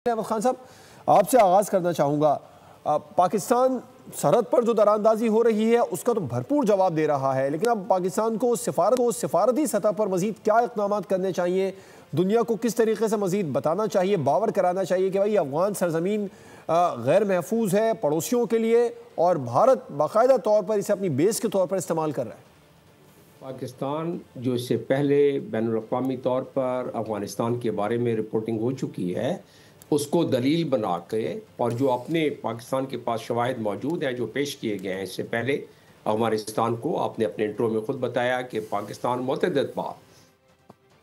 احمد خان صاحب، آپ سے آغاز کرنا چاہوں گا۔ پاکستان سرحد پر جو دراندازی ہو رہی ہے اس کا تو بھرپور جواب دے رہا ہے، لیکن اب پاکستان کو سفارتی سطح پر مزید کیا اقدامات کرنے چاہیے؟ دنیا کو کس طریقے سے مزید بتانا چاہیے، باور کرانا چاہیے کہ بھائی افغان سرزمین غیر محفوظ ہے پڑوسیوں کے لیے، اور بھارت باقاعدہ طور پر اسے اپنی بیس کے طور پر استعمال کر رہا ہے؟ پاکستان جو اس سے پہلے بین الاقوامی طور پر افغانستان کے بارے میں رپورٹنگ ہو چکی ہے، اس کو دلیل بنا کے، اور جو اپنے پاکستان کے پاس شواہد موجود ہیں جو پیش کیے گئے ہیں اس سے پہلے افغانستان کو، آپ نے اپنے انٹرو میں خود بتایا کہ پاکستان متعدد بار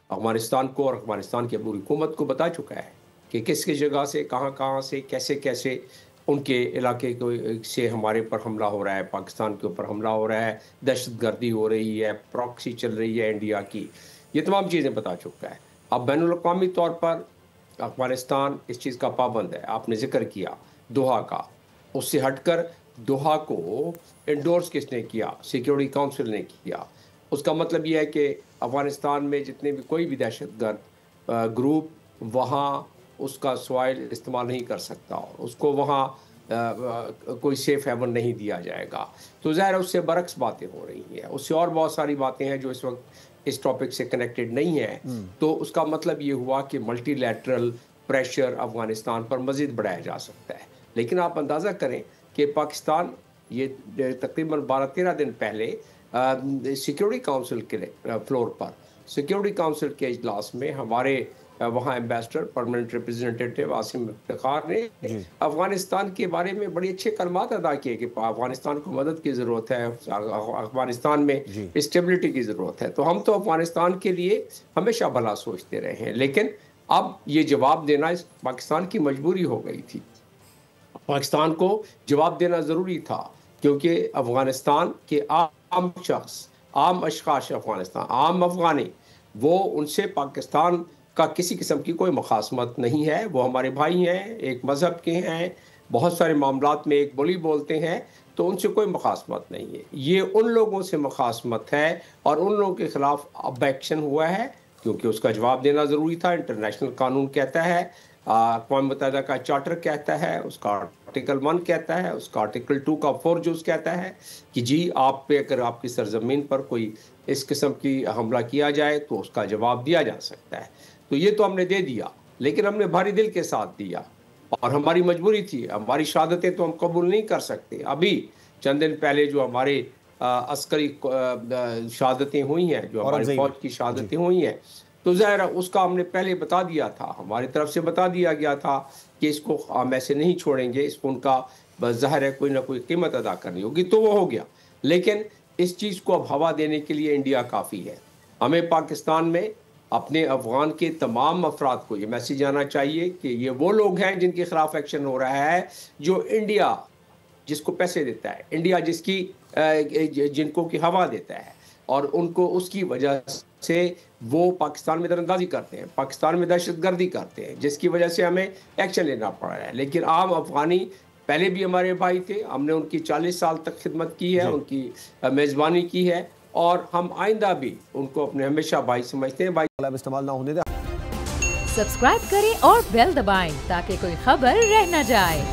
افغانستان کو اور افغانستان کی پوری حکومت کو بتا چکا ہے کہ کس کس جگہ سے، کہاں سے، کیسے ان کے علاقے سے ہمارے پر حملہ ہو رہا ہے، پاکستان کے اوپر حملہ ہو رہا ہے، دہشت گردی ہو رہی ہے، پراکسی چل رہی ہے انڈیا کی، یہ تمام چیزیں بتا چکا ہے۔ اب بین الاقوامی طور پر افغانستان اس چیز کا پابند ہے۔ آپ نے ذکر کیا دوحہ کا، اس سے ہٹ کر دوحہ کو انڈورس کس نے کیا؟ سیکیورٹی کونسل نے کیا۔ اس کا مطلب یہ ہے کہ افغانستان میں جتنے بھی کوئی بھی دہشت گرد گروپ وہاں اس کا سوائل استعمال نہیں کر سکتا، اور اس کو وہاں کوئی سیف ہیون نہیں دیا جائے گا۔ تو ظاہر ہے اس سے برعکس باتیں ہو رہی ہیں، اس سے اور بہت ساری باتیں ہیں جو اس وقت اس ٹاپک سے کنیکٹڈ نہیں ہے۔ تو اس کا مطلب یہ ہوا کہ ملٹی لیٹرل پریشر افغانستان پر مزید بڑھایا جا سکتا ہے۔ لیکن آپ اندازہ کریں کہ پاکستان یہ تقریباً 12-13 دن پہلے سیکیورٹی کونسل کے فلور پر، سیکیورٹی کونسل کے اجلاس میں ہمارے وہاں ambassador permanent representative Asim Iftikhar نے افغانستان کے بارے میں بڑی اچھے کلمات ادا کیے کہ افغانستان کو مدد کی ضرورت ہے، افغانستان میں اسٹیبلٹی کی ضرورت ہے۔ تو ہم تو افغانستان کے لیے ہمیشہ بھلا سوچتے رہے ہیں، لیکن اب یہ جواب دینا پاکستان کی مجبوری ہو گئی تھی۔ پاکستان کو جواب دینا ضروری تھا، کیونکہ افغانستان کے عام شخص، عام اشخاص، عام افغانی، وہ ان سے پاکستان کا کسی قسم کی کوئی مخاصمت نہیں ہے۔ وہ ہمارے بھائی ہیں، ایک مذہب کے ہیں، بہت سارے معاملات میں ایک بولی بولتے ہیں، تو ان سے کوئی مخاصمت نہیں ہے۔ یہ ان لوگوں سے مخاصمت ہے اور ان لوگوں کے خلاف اب ایکشن ہوا ہے، کیونکہ اس کا جواب دینا ضروری تھا۔ انٹرنیشنل قانون کہتا ہے، اقوام متحدہ کا چارٹر کہتا ہے، اس کا آرٹیکل 1 کہتا ہے، اس کا آرٹیکل 2 کا 4 جز کہتا ہے کہ جی آپ پہ اگر آپ کی سرزمین پر کوئی اس قسم کی حملہ کیا جائے تو اس کا جواب دیا جا سکتا ہے۔ تو یہ تو ہم نے دے دیا، لیکن ہم نے بھاری دل کے ساتھ دیا، اور ہماری مجبوری تھی۔ ہماری شہادتیں تو ہم قبول نہیں کر سکتے۔ ابھی چند دن پہلے جو ہمارے عسکری شہادتیں ہوئی ہیں، جو ہماری فوج کی شہادتیں ہوئی ہیں، تو ظاہر اس کا ہم نے پہلے بتا دیا تھا، ہماری طرف سے بتا دیا گیا تھا کہ اس کو ہم ایسے نہیں چھوڑیں گے، اس کو ان کا ظاہر ہے کوئی نہ کوئی قیمت ادا کرنی ہوگی، تو وہ ہو گیا۔ لیکن اس چیز کو اب ہوا دینے کے لیے انڈیا کافی ہے۔ ہمیں پاکستان میں اپنے افغان کے تمام افراد کو یہ میسیج آنا چاہیے کہ یہ وہ لوگ ہیں جن کے خلاف ایکشن ہو رہا ہے، جو انڈیا جس کو پیسے دیتا ہے، انڈیا جن کو کی ہوا دیتا ہے، اور ان کو اس کی وجہ سے وہ پاکستان میں دراندازی کرتے ہیں، پاکستان میں دہشت گردی کرتے ہیں، جس کی وجہ سے ہمیں ایکشن لینا پڑ رہا ہے۔ لیکن عام افغانی پہلے بھی ہمارے بھائی تھے، ہم نے ان کی 40 سال تک خدمت کی ہے، ان کی میزبانی کی ہے، اور ہم آئندہ بھی ان کو اپنے ہمیشہ بھائی سمجھتے ہیں۔ استعمال نہ ہونے دیں۔ سبسکرائب کریں اور بیل دبائیں تاکہ کوئی خبر رہ نہ جائے۔